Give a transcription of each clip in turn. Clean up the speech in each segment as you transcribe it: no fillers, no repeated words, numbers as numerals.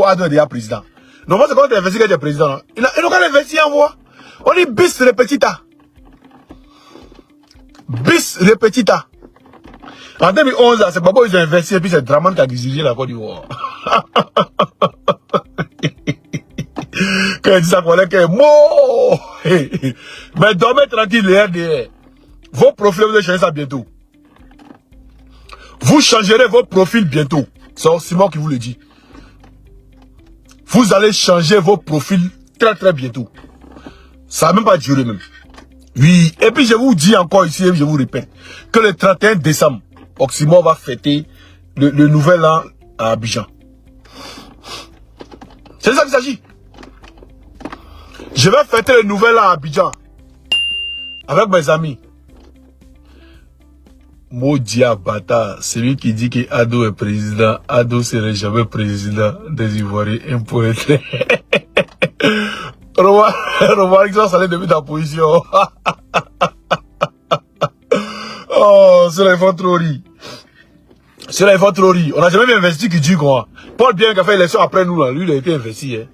Ado est déjà président. Non, moi, c'est quand tu investis que tu es président. Il n'a qu'à investir en voix. On dit bis repetita. Bis repetita. En 2011, c'est Babo, ils ont investi et puis c'est Draman qui a dirigé la Côte d'Ivoire. Quand il dit ça, qu'on est que mort. Mais dormez tranquille, les RDR. Vos profils, vous allez changer ça bientôt. Vous changerez vos profils bientôt. C'est Simon qui vous le dit. Vous allez changer vos profils très très bientôt. Ça va même pas durer même. Oui, et puis je vous dis encore ici, je vous répète, que le 31 décembre, Oxymore va fêter le nouvel an à Abidjan. C'est ça qu'il s'agit. Je vais fêter le nouvel an à Abidjan avec mes amis. Maudit bâtard, celui qui dit que Ado est président, Ado serait jamais président des Ivoiriens impoètes. Romain, ça allait depuis ta position. Oh, ceux-là, ils font trop rire. Ceux-là, ils font trop rire. On n'a jamais investi qui dit quoi. Paul Bien qui a fait l'élection après nous, là. Lui, il a été investi. Hein.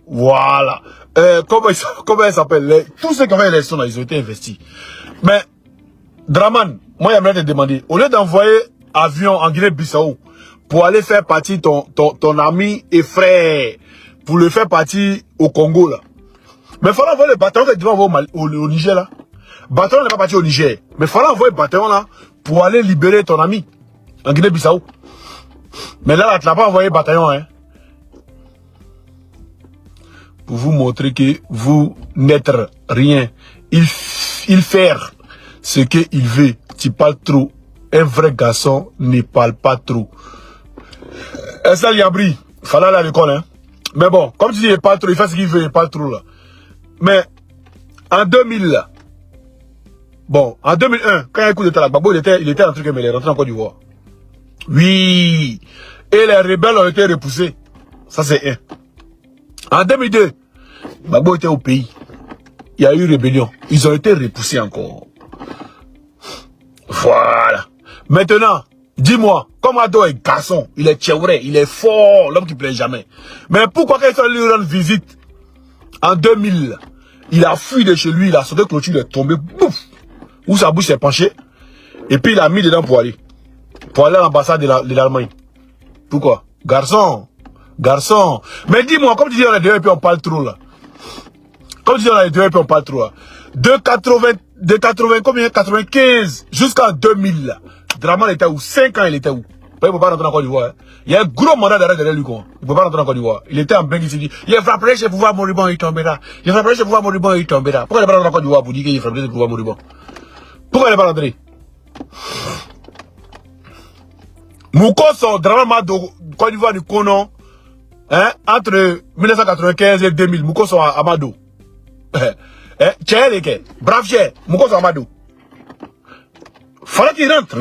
Voilà. Comment il s'appelle? Tous ceux qui ont fait l'élection, là, ils ont été investis. Mais, Draman, moi, j'aimerais te demander, au lieu d'envoyer avion en Guinée-Bissau pour aller faire partie ton ami et frère, pour le faire partie au Congo, là. Mais il faut envoyer le bataillon que tu vas envoyer au Niger, là. Le bataillon n'est pas parti au Niger. Mais il faut envoyer le bataillon, là, pour aller libérer ton ami en Guinée-Bissau. Mais là, tu n'as pas envoyé le bataillon, hein. Pour vous montrer que vous n'êtes rien. Il fait ce qu'il veut. Tu parles trop. Un vrai garçon ne parle pas trop. Ça, Yabri, il fallait aller à l'école, hein. Mais bon, comme tu dis, il parle trop, il fait ce qu'il veut, il parle trop, là. Mais, en 2000, là, bon, en 2001, quand il y a un coup d'état là, Gbagbo, il était en truc, mais il est rentré en Côte d'Ivoire. Oui. Et les rebelles ont été repoussés. Ça, c'est un. En 2002, Gbagbo était au pays. Il y a eu rébellion. Ils ont été repoussés encore. Voilà. Maintenant, dis-moi, comme Ado est garçon, il est tchévré, il est fort, l'homme qui ne plaît jamais. Mais pourquoi quand ils sont allés lui rendre visite, en 2000, il a fui de chez lui, il a sauté clôture, il est tombé, bouf, où sa bouche s'est penchée, et puis il a mis dedans pour aller à l'ambassade de l'Allemagne. Pourquoi? Garçon. Mais dis-moi, comme tu dis, on est deux et puis on parle trop là. Comme tu dis, on est deux et puis on parle trop là. De 95 jusqu'en 2000 là. Draman était où? 5 ans il était où? Il ne peut pas rentrer en Côte d'Ivoire. Hein. Il y a un gros mandat d'arrêt derrière lui. Quoi. Il ne peut pas rentrer en Côte d'Ivoire. Il était en bain, il s'est dit, il frapperait chez pouvoir moribond, il tombera. Il frapperait chez pouvoir moribond, il tombera. Pourquoi il n'est pas rentré en Côte d'Ivoire pour dire qu'il frapperait chez pouvoir moribond? Pourquoi il n'est pas rentré? Moukoso, Draman Mado, Côte d'Ivoire du Konon, hein, entre 1995 et 2000, Moukoso Amado. Tchèque, brave cher, Moukoso Amado. Fallait qu'il rentre.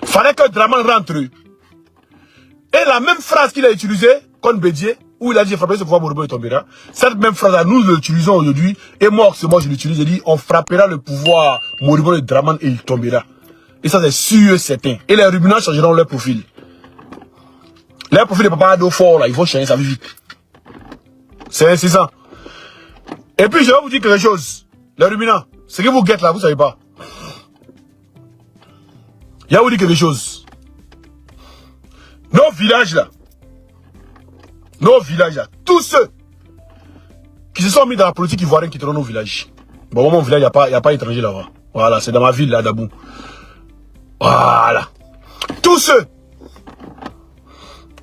Fallait que Draman rentre. Et la même phrase qu'il a utilisée contre Bédier, où il a dit frapper ce pouvoir moribond et tombera, cette même phrase-là, nous l'utilisons aujourd'hui, et moi je l'utilise, je dis on frappera le pouvoir moribond de Draman et il tombera. Et ça c'est sûr et certain. Et les ruminants changeront leur profil. Leur profil de Papa Ado fort là, ils vont changer sa vie vite. C'est ça. Et puis je vais vous dire quelque chose. Les ruminants, ce que vous guettez là, vous savez pas. Je vais vous dire quelque chose. Nos villages là, tous ceux qui se sont mis dans la politique ivoirienne quitteront nos villages. Bon, mon village, il n'y a pas étranger là-bas. Voilà, c'est dans ma ville là, Dabou. Voilà. Tous ceux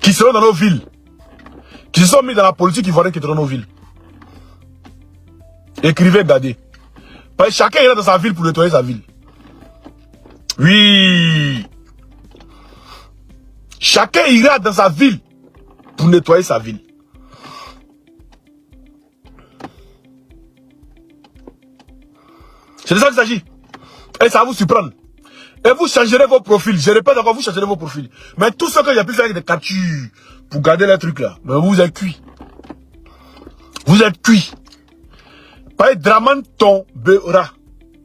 qui seront dans nos villes, qui se sont mis dans la politique ivoirienne quitteront nos villes. Écrivez, regardez. Parce que chacun ira dans sa ville pour nettoyer sa ville. Oui. Chacun ira dans sa ville pour nettoyer sa ville. C'est de ça qu'il s'agit. Et ça va vous surprendre. Et vous changerez vos profils. Je répète encore, vous changerez vos profils. Mais tout ce que j'ai pu faire avec des captures pour garder les trucs là, mais vous êtes cuits. Vous êtes cuits. Parce que Draman tombera.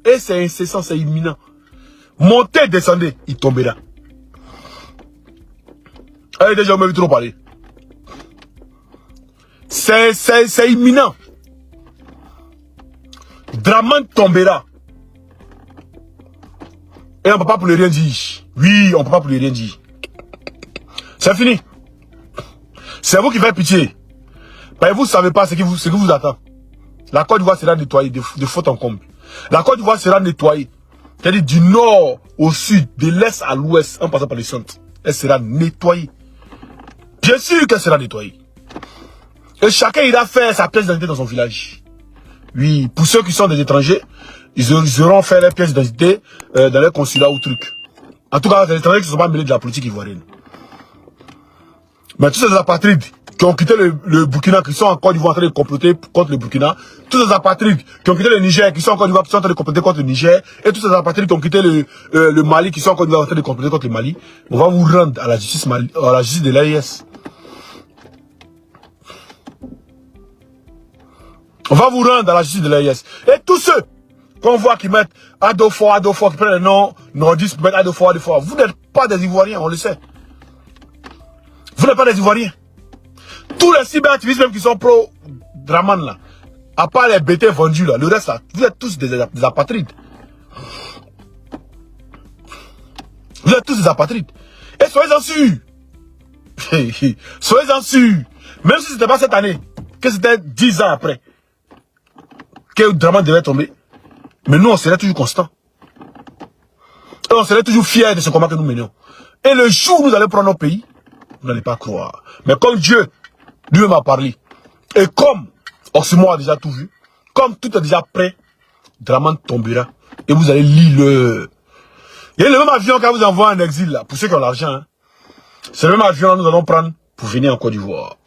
Et c'est incessant, c'est imminent. Montez, descendez, il tombera. Allez, déjà, on m'a vu trop parler. C'est imminent. Dramane tombera. Et on ne peut pas pour le rien dire. Oui, on ne peut pas pour le rien dire. C'est fini. C'est vous qui faites pitié. Mais vous ne savez pas ce qui vous attend. La Côte d'Ivoire sera nettoyée de faute en comble. La Côte d'Ivoire sera nettoyée. C'est-à-dire du nord au sud, de l'est à l'ouest, en passant par le centre. Elle sera nettoyée. Bien sûr qu'elle sera nettoyée. Et chacun ira faire sa pièce d'identité dans son village. Oui, pour ceux qui sont des étrangers, ils auront fait leur pièce d'identité dans leur consulat ou truc. En tout cas, les étrangers qui ne sont pas mêlés de la politique ivoirienne. Mais tous ces apatrides qui ont quitté le Burkina, qui sont en Côte d'Ivoire en train de comploter contre le Burkina, tous ces apatrides qui ont quitté le Niger, qui sont en Côte d'Ivoire, qui sont en train de comploter contre le Niger, et tous ces apatrides qui ont quitté le Mali, qui sont en Côte d'Ivoire en train de comploter contre le Mali, on va vous rendre à la justice de l'AIS. On va vous rendre à la justice de l'AIS. Et tous ceux qu'on voit qui mettent Adofo, qui prennent le nom nordiste pour mettre Adofo, vous n'êtes pas des Ivoiriens, on le sait. Vous n'êtes pas des Ivoiriens. Tous les cyberactivistes même qui sont pro-Dramane là, à part les BT vendus là, le reste là, vous êtes tous des apatrides. Vous êtes tous des apatrides. Et soyez-en sûrs. Soyez-en sûrs. Même si ce n'était pas cette année, que c'était 10 ans après, que Dramane devait tomber. Mais nous, on serait toujours constants. Et on serait toujours fiers de ce combat que nous menions. Et le jour où nous allons prendre nos pays, vous n'allez pas croire. Mais comme Dieu lui-même a parlé, et comme Oximo a déjà tout vu, comme tout est déjà prêt, Dramane tombera. Et vous allez lire le... Il y a le même avion qu'on vous envoie en exil là, pour ceux qui ont l'argent. Hein. C'est le même avion que nous allons prendre pour venir en Côte d'Ivoire.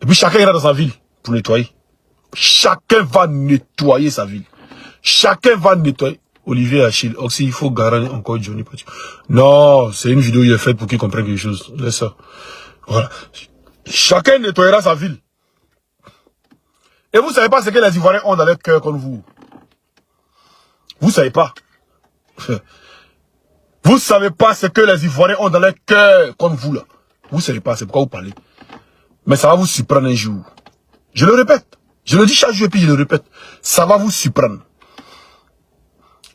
Et puis chacun ira dans sa ville pour nettoyer. Chacun va nettoyer sa ville. Chacun va nettoyer. Olivier Achille, Oxy, il faut garantir encore Johnny. Non, c'est une vidéo qui est faite pour qu'ils comprennent quelque chose. Laisse ça. Voilà. Chacun nettoyera sa ville. Et vous ne savez pas ce que les Ivoiriens ont dans leur cœur comme vous. Vous ne savez pas. Vous ne savez pas ce que les Ivoiriens ont dans leur cœur comme vous là. Vous ne savez pas, c'est pourquoi vous parlez. Mais ça va vous surprendre un jour. Je le répète. Je le dis chaque jour et puis je le répète. Ça va vous surprendre.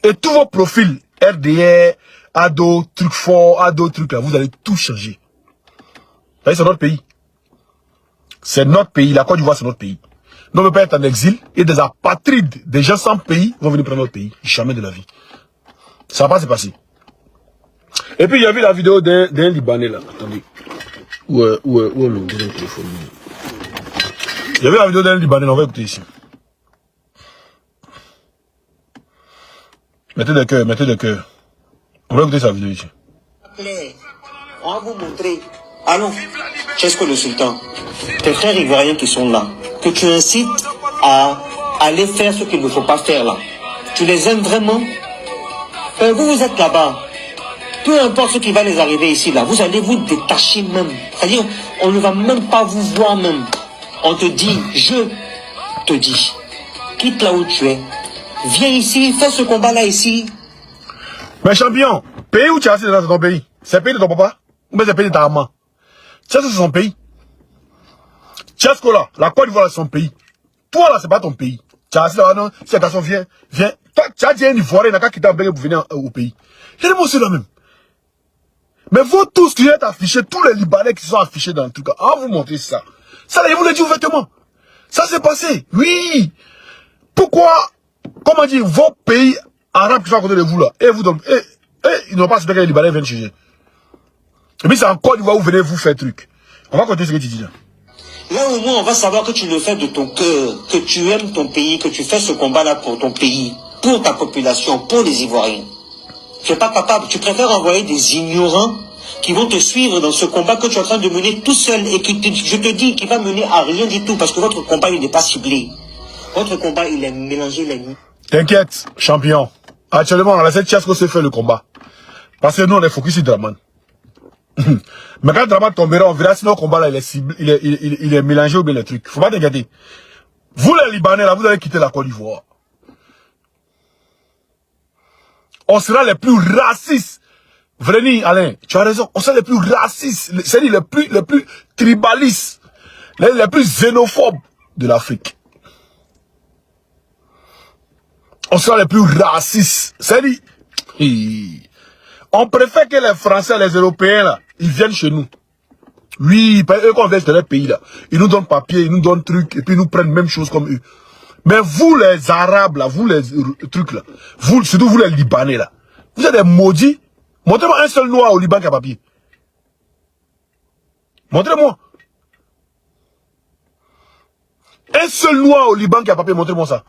Et tous vos profils, RDR, Ado, truc fort, Ado, truc là, vous allez tout changer. C'est notre pays. C'est notre pays. La Côte d'Ivoire, c'est notre pays. Nous ne pouvons pas être en exil et des apatrides, des gens sans pays vont venir prendre notre pays. Jamais de la vie. Ça va pas se passer. Et puis, il y a vu la vidéo d'un Libanais là. Attendez. Où est le téléphone? Il y avait la vidéo d'un Libanais, on va écouter ici. Mettez des cœurs, mettez des cœurs. On va écouter sa vidéo ici. On va vous montrer. Allons, Chesco le Sultan, tes frères ivoiriens qui sont là, que tu incites à aller faire ce qu'il ne faut pas faire là. Tu les aimes vraiment? Vous êtes là-bas. Peu importe ce qui va les arriver ici là, vous allez vous détacher même. C'est-à-dire, on ne va même pas vous voir même. On te dit, je te dis, quitte là où tu es. Viens ici, fais ce combat-là ici. Mais champion, pays où tu as assis dans ton pays? C'est le pays de ton papa? Ou bien c'est le pays de ta maman? Tchesco, c'est son pays. Tchesco là, la Côte d'Ivoire, c'est son pays. Toi là, c'est pas ton pays. Tu as assis là, non? Si la personne vient. Toi, tu as dit un Ivoirien, n'a qu'à quitter un pays pour venir au pays. Il y a des mots aussi là même. Mais vous tous qui êtes affichés, tous les Libanais qui sont affichés dans le truc, on va vous montrer ça. Ça là, je vous le dis ouvertement. Ça s'est passé. Oui. Pourquoi? Comment dire, vos pays arabes qui sont à côté de vous là, et vous donc, ils n'ont pas souhaité que les Libanais viennent chez eux. Et puis c'est en Côte d'Ivoire où vous venez vous faire truc. On va continuer ce que tu dis là. Là au moins on va savoir que tu le fais de ton cœur, que tu aimes ton pays, que tu fais ce combat là pour ton pays, pour ta population, pour les Ivoiriens. Tu n'es pas capable, tu préfères envoyer des ignorants qui vont te suivre dans ce combat que tu es en train de mener tout seul et qui, je te dis, qui va mener à rien du tout parce que votre combat il n'est pas ciblé. Votre combat il est mélangé les nuits. T'inquiète, champion. Actuellement, on a laissé Tchesco se faire le combat. Parce que nous, on est focus sur Dramane. Mais quand Dramane tombera, on verra si notre combat là, il est mélangé ou bien les trucs. Faut pas t'inquiéter. Vous, les Libanais, là, vous allez quitter la Côte d'Ivoire. On sera les plus racistes Vreni, Alain, tu as raison. On sera les plus racistes, c'est-à-dire les plus tribalistes, les plus xénophobes de l'Afrique. On sera les plus racistes. C'est-à-dire, on préfère que les Français, les Européens, là, ils viennent chez nous. Oui, eux, quand on vient dans leur pays, là, ils nous donnent papier, ils nous donnent trucs, et puis ils nous prennent même chose comme eux. Mais vous, les Arabes, là, vous, les trucs, là, vous, surtout vous, les Libanais, là, vous êtes des maudits. Montrez-moi un seul noir au Liban qui a papier. Montrez-moi. Un seul noir au Liban qui a papier, montrez-moi ça.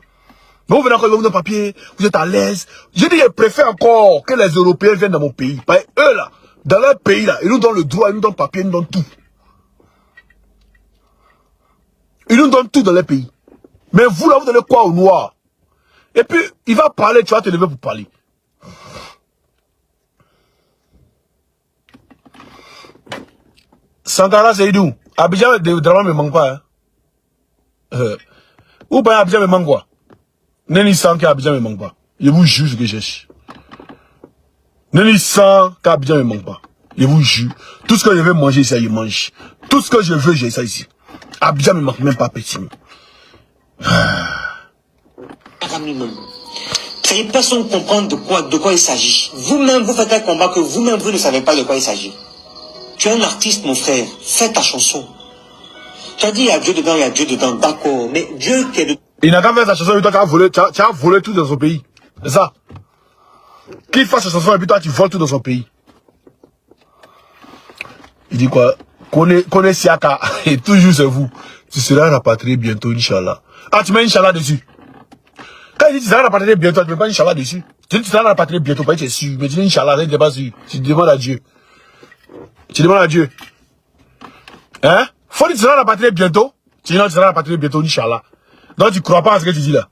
Mais vous venez encore, vous avez papier, vous êtes à l'aise. Je dis, je préfère encore que les Européens viennent dans mon pays. Parce que eux, là, dans leur pays, là, ils nous donnent le droit, ils nous donnent papier, ils nous donnent tout. Ils nous donnent tout dans leur pays. Mais vous, là, vous donnez quoi au noir? Et puis, il va parler, tu vas te lever pour parler. Sankara Seydou, Abidjan, Draman me manque pas. Hein. Ou bien Abidjan me manque quoi? Neni sans qu'Abidjan me manque pas. Je vous jure ce que je cherche. Neni sans qu'Abidjan me manque pas. Je vous jure. Tout ce que je veux manger, ça, je mange. Tout ce que je veux, j'ai ça ici. Abidjan me manque même pas petit. Personne ne comprend de quoi il s'agit. Vous-même, vous faites un combat que vous-même, vous ne savez pas de quoi il s'agit. Tu es un artiste, mon frère. Fais ta chanson. Tu as dit, il y a Dieu dedans, il y a Dieu dedans. D'accord. Mais Dieu qui est dedans. Il n'a qu'à faire sa chanson et toi, tu as volé tout dans son pays. C'est ça. Qu'il fasse sa chanson et puis toi, tu voles tout dans son pays. Il dit quoi? Connais Siaka. Et toujours c'est vous. Tu seras rapatrié bientôt, Inch'Allah. Ah, tu mets Inch'Allah dessus. Quand il dit tu seras rapatrié bientôt, tu ne mets pas Inch'Allah dessus. Tu dis tu seras rapatrié bientôt, pas tu es sûr. Mais tu dis Inch'Allah, tu n'es pas sûr. Tu demandes à Dieu. Tu demandes à Dieu. Hein? Faut dire que tu seras rapatrié bientôt. Tu dis non, tu seras rapatrié bientôt, Inch'Allah. Donc tu ne crois pas à ce que tu dis là.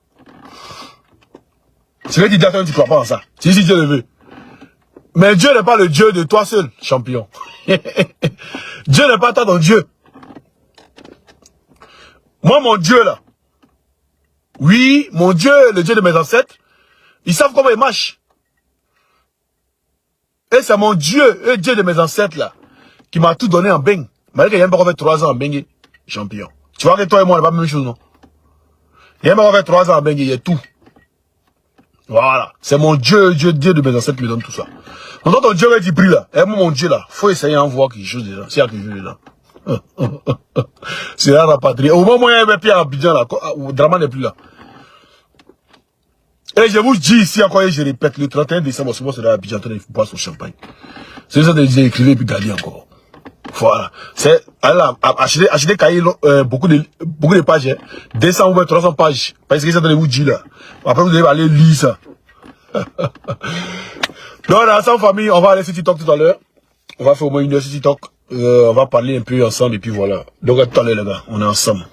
Ce que tu dis, tu ne crois pas en ça. Tu dis si Dieu le veut. Mais Dieu n'est pas le Dieu de toi seul, champion. Dieu n'est pas toi ton Dieu. Moi, mon Dieu là. Oui, mon Dieu, le Dieu de mes ancêtres, ils savent comment il marche. Et c'est mon Dieu, le Dieu de mes ancêtres là, qui m'a tout donné en beigne. Malgré qu'il n'y a pas fait 3 ans en beigne, champion. Tu vois que toi et moi, on n'a pas la même chose, non? Il n'y a pas fait 3 ans en beigne, il y a tout. Voilà. C'est mon Dieu, Dieu de mes ancêtres qui me donne tout ça. Donc ton Dieu est pris là. Et moi, mon Dieu là, faut essayer d'en voir quelque chose dedans. S'il y a quelque chose dedans. C'est la rapatrié. Au moment où il y a un pied à Abidjan là, Draman n'est plus là. Et je vous dis ici encore, et je répète, le 31 décembre, c'est moi, c'est là, Abidjan, il faut boire son champagne. C'est ça que j'ai écrit et puis garder encore. Voilà. C'est, acheter cahier, beaucoup de pages, hein. 200 ou 300 pages. Parce que ça de vous dire là. Après, vous devez aller lire ça. Donc, dans famille, on va aller sur TikTok tout à l'heure. On va faire au moins une heure sur TikTok. On va parler un peu ensemble et puis voilà. Donc, à tout à l'heure, les gars. On est ensemble.